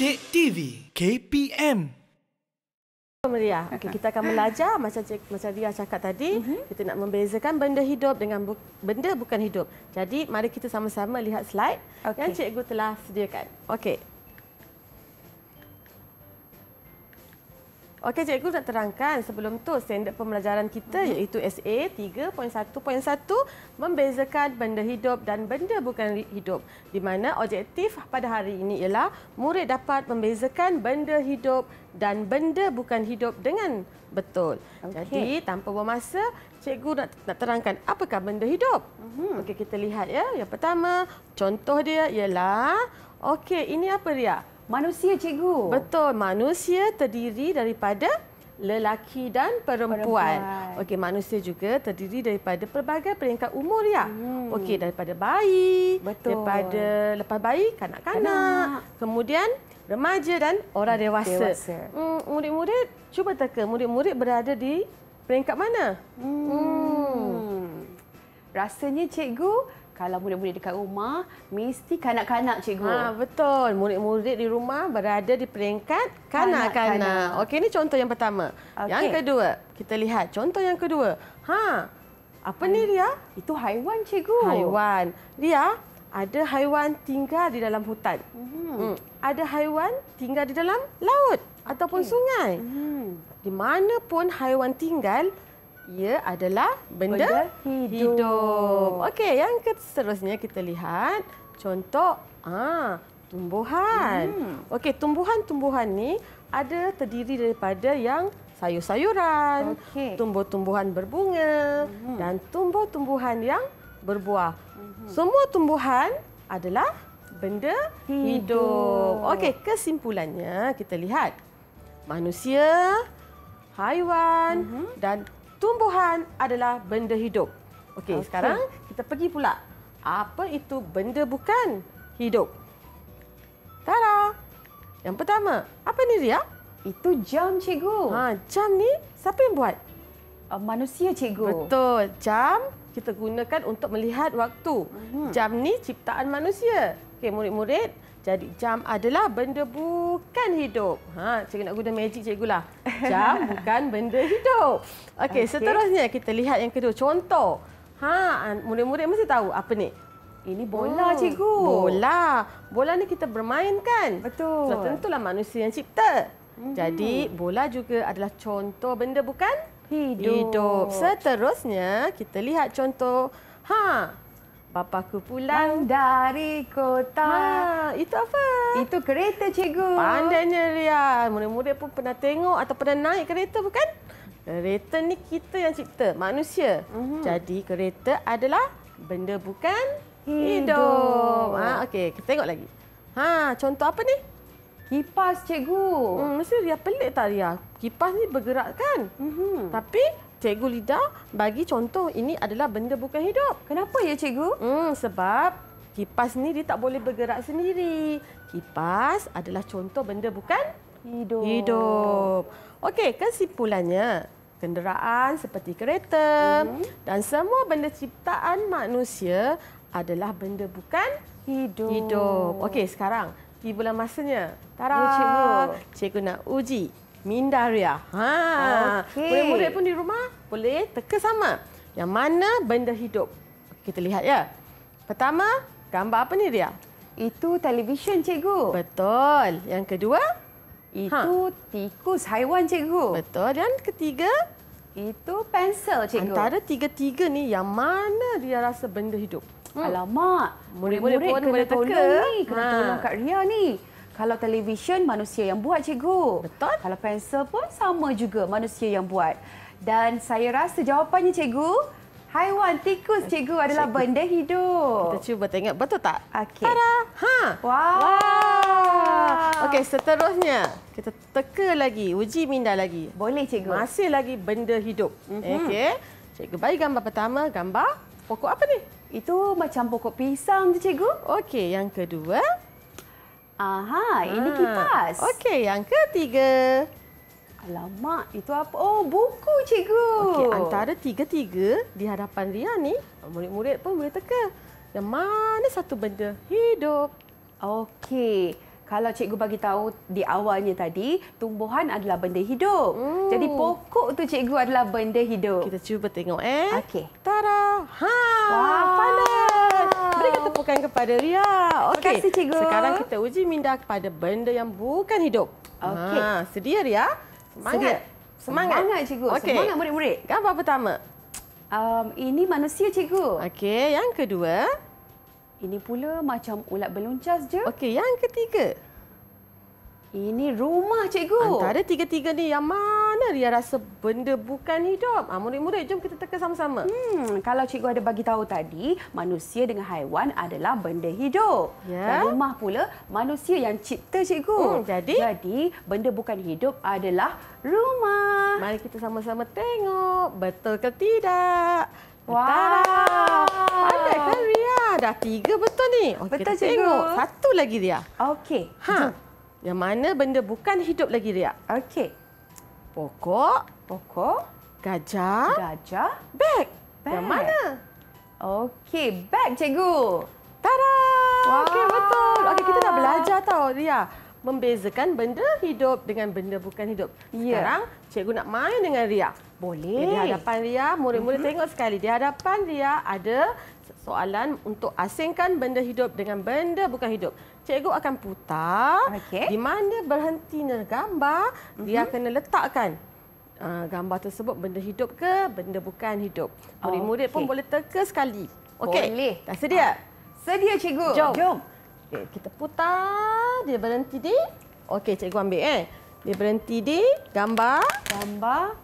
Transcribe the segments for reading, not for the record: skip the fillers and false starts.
Didik TV KPM. Ria, kita akan belajar macam Ria cakap tadi, kita nak membezakan benda hidup dengan benda bukan hidup. Jadi, mari kita sama-sama lihat slide yang cikgu telah sediakan. Okey, cikgu nak terangkan sebelum tu standard pembelajaran kita iaitu SA 3.1.1 membezakan benda hidup dan benda bukan hidup. Di mana objektif pada hari ini ialah murid dapat membezakan benda hidup dan benda bukan hidup dengan betul. Jadi, tanpa buang masa, cikgu nak terangkan apakah benda hidup. Okey, kita lihat ya. Yang pertama, contoh dia ialah ini apa Ria? Manusia, cikgu. Betul, manusia terdiri daripada lelaki dan perempuan. Okey, manusia juga terdiri daripada pelbagai peringkat umur ya. Okey, daripada bayi, daripada lepas bayi kanak-kanak, kemudian remaja dan orang dewasa. Murid-murid cuba teka, murid-murid berada di peringkat mana? Rasanya cikgu kalau murid-murid dekat rumah, mesti kanak-kanak, cikgu. Betul. Murid-murid di rumah berada di peringkat kanak-kanak. Okey, ini contoh yang pertama. Yang kedua, kita lihat contoh yang kedua. Apa ni, Ria? Itu haiwan, cikgu. Haiwan. Ria, ada haiwan tinggal di dalam hutan. Ada haiwan tinggal di dalam laut ataupun sungai. Di mana pun haiwan tinggal, ia adalah benda hidup. Okey, yang seterusnya kita lihat contoh tumbuhan. Okey, tumbuhan-tumbuhan ni ada terdiri daripada yang sayur-sayuran, tumbuh-tumbuhan berbunga dan tumbuh-tumbuhan yang berbuah. Semua tumbuhan adalah benda hidup. Okey, kesimpulannya kita lihat manusia, haiwan dan tumbuhan adalah benda hidup. Okey, sekarang kita pergi pula. Apa itu benda bukan hidup? Tara. Yang pertama, apa ni Ria? Itu jam, cikgu. Jam ni siapa yang buat? Manusia, cikgu. Betul. Jam kita gunakan untuk melihat waktu. Jam ni ciptaan manusia. Okey, murid-murid, jadi jam adalah benda bukan hidup. Cikgu nak guna magic cikgu lah. Jam bukan benda hidup. Okey, seterusnya kita lihat yang kedua. Contoh. Murid-murid mesti tahu apa ni? Ini bola, cikgu. Bola. Bola ni kita bermain kan? Betul. So, tentulah manusia yang cipta. Jadi, bola juga adalah contoh benda bukan hidup. Seterusnya, kita lihat contoh. Bapakku pulang dari kota. Itu apa? Itu kereta, cikgu. Pandainya Ria. Murid-murid pun pernah tengok atau pernah naik kereta bukan? Kereta ni kita yang cipta, manusia. Jadi kereta adalah benda bukan hidup. Okey, kita tengok lagi. Contoh apa ni? Kipas, cikgu. Mesti Ria pelik tak Ria? Kipas ni bergerak kan? Tapi Cikgu Lida bagi contoh ini adalah benda bukan hidup. Kenapa ya, cikgu? Sebab kipas ni dia tak boleh bergerak sendiri. Kipas adalah contoh benda bukan hidup. Okey, kesimpulannya, kenderaan seperti kereta dan semua benda ciptaan manusia adalah benda bukan hidup. Okey, sekarang tibalah masanya. Tara, ya, cikgu. Cikgu nak uji minda Ria. Murid-murid pun di rumah boleh teka sama. Yang mana benda hidup? Kita lihat ya. Pertama, gambar apa ni Ria? Itu televisyen, cikgu. Betul. Yang kedua? Itu tikus haiwan, cikgu. Betul. Dan ketiga? Itu pensel, cikgu. Antara tiga-tiga ni yang mana Ria rasa benda hidup? Alamak, murid-murid pun boleh teka. Kena tolong Kak Ria ni. Kalau televisyen, manusia yang buat, cikgu. Betul. Kalau pensel pun sama juga, manusia yang buat. Dan saya rasa jawapannya, cikgu, haiwan tikus, cikgu, adalah benda hidup. Kita cuba tengok, betul tak? Okey. Tada! Wow. Okey, seterusnya kita teka lagi, uji minda lagi. Boleh, cikgu. Masih lagi benda hidup. Okey. Cikgu bagi gambar pertama, gambar pokok apa ni? Itu macam pokok pisang tu, cikgu. Okey, yang kedua. Ini kipas. Okey, yang ketiga. Alamak, itu apa? Oh, buku, cikgu. Okey, antara tiga-tiga di hadapan Ria ni, murid-murid pun boleh teka. Yang mana satu benda hidup? Okey, Kalau cikgu bagi tahu di awalnya tadi, tumbuhan adalah benda hidup. Jadi pokok tu cikgu adalah benda hidup. Kita cuba tengok Okey. Tada. Ha. Wah. Pandai. Berikan tepukan kepada Ria. Terima kasih, cikgu. Sekarang kita uji minda kepada benda yang bukan hidup. Okey. Sedia Ria? Sedia. Semangat cikgu. Okey. Semangat murid-murid. Gambar pertama. Ini manusia cikgu. Okey, yang kedua. Ini pula macam ulat beluncas je. Okey, yang ketiga. Ini rumah cikgu. Antara tiga-tiga ni, yang mana Ria rasa benda bukan hidup? Murid-murid, jom kita teka sama-sama. Kalau cikgu ada bagi tahu tadi, manusia dengan haiwan adalah benda hidup. Ya. Dan rumah pula manusia yang cipta cikgu. Jadi benda bukan hidup adalah rumah. Mari kita sama-sama tengok. Betul ke tidak? Wah. Pandai kan Ria? Dah 3 betul ni. Okey, Betul, kita cikgu. tengok. Satu lagi Ria. Okey. Jom. Yang mana benda bukan hidup lagi Ria? Okey. Pokok, Pokok, gajah, gajah, beg. beg. Yang mana? Okey, beg cikgu. Tada! Wah. Okey, betul. Okey, kita dah belajar tau Ria. Membezakan benda hidup dengan benda bukan hidup. Ya. Sekarang, cikgu nak main dengan Ria. Boleh. Di hadapan Ria, murid-murid tengok sekali. Di hadapan Ria ada soalan untuk asingkan benda hidup dengan benda bukan hidup. Cikgu akan putar. Okey. Di mana berhentinya gambar, Ria kena letakkan gambar tersebut benda hidup ke benda bukan hidup. Murid-murid pun Okey. boleh teka sekali. Okey. Boleh. Dah sedia? Sedia cikgu. Jom. Okey, kita putar. Dia berhenti di. Okey, cikgu ambil Dia berhenti di gambar Gambar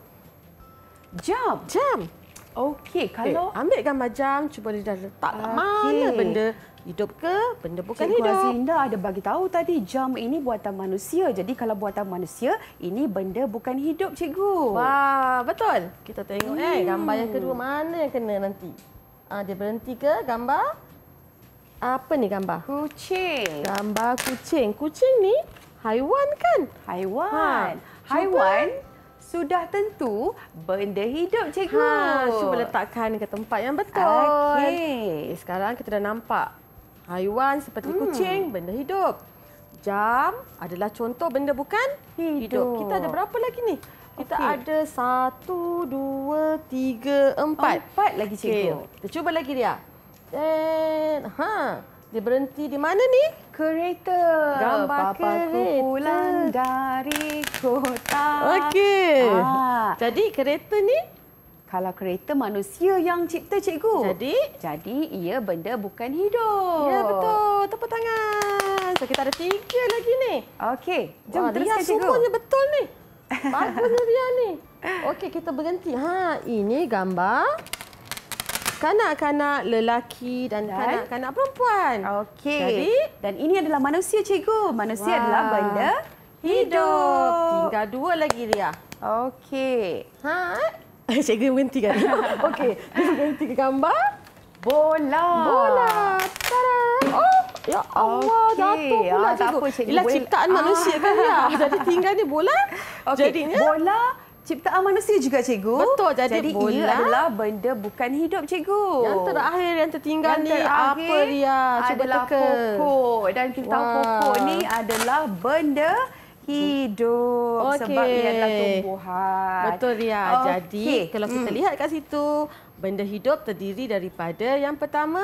jam. jam. Okey, kalau Ambil gambar jam, cuba dia dah letak kat mana Okey. benda hidup ke, benda bukan Cikgu hidup. Azinda ada bagi tahu tadi jam ini buatan manusia. Jadi kalau buatan manusia, ini benda bukan hidup cikgu. Wah, betul. Kita tengok gambar yang kedua mana yang kena nanti. Dia berhenti ke gambar? Apa ni gambar? Kucing. Gambar kucing. Kucing ni haiwan kan? Haiwan. Cuba. Haiwan sudah tentu benda hidup cikgu. Cuba letakkan ke tempat yang betul. Okey. Sekarang kita dah nampak haiwan seperti kucing, benda hidup. Jam adalah contoh benda bukan hidup. Kita ada berapa lagi ni? Kita ada 1, 2, 3, 4. 4 lagi cikgu. Kita cuba lagi Ria. Dia berhenti di mana ni? Kereta. Gambar Papaku kereta. pulang dari kota. Okey. Ah. Jadi kereta ni? Kalau kereta manusia yang cipta cikgu. Jadi ia benda bukan hidup. ya betul. Tepuk tangan. So kita ada 3 lagi ni. Okey, jom Ria teruskan cikgu. semuanya betul ni. Bagusnya Ria ni. Okey, kita berhenti. Ini gambar kanak-kanak lelaki dan kanak-kanak perempuan. Okey. Jadi, dan ini adalah manusia cikgu. Manusia Wah. adalah benda hidup. Tinggal 2 lagi Ria. Okey. Cikgu berhenti kan? Okey, dia berhenti ke gambar. Bola. Tada. Oh, ya Allah, Okey. jatuh pula tak cikgu. apa, cikgu. Ialah Boleh- ciptaan manusia kan Ria. Jadi tinggal ni bola. Okey. Jadinya Bola ciptaan manusia juga cikgu. Betul, jadi ia bola adalah benda bukan hidup cikgu. yang terakhir yang tertinggal Yang ni terakhir apa Ria? Cuba adalah teka. pokok. Dan kita tahu Wah. pokok ni adalah benda hidup. Sebab ia adalah tumbuhan. Betul Ria. Okey. Jadi kalau kita lihat kat situ, benda hidup terdiri daripada yang pertama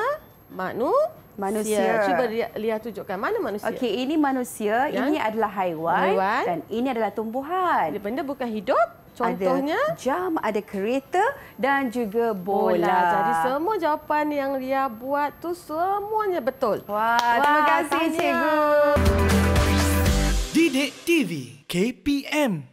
manusia. Cuba Ria tunjukkan mana manusia. Okey, ini manusia, ini adalah haiwan dan ini adalah tumbuhan. Benda bukan hidup. Contohnya ada jam, ada kereta dan juga bola. Jadi semua jawapan yang Ria buat tu semuanya betul. Wah, terima kasih tahniah. cikgu. Didik TV KPM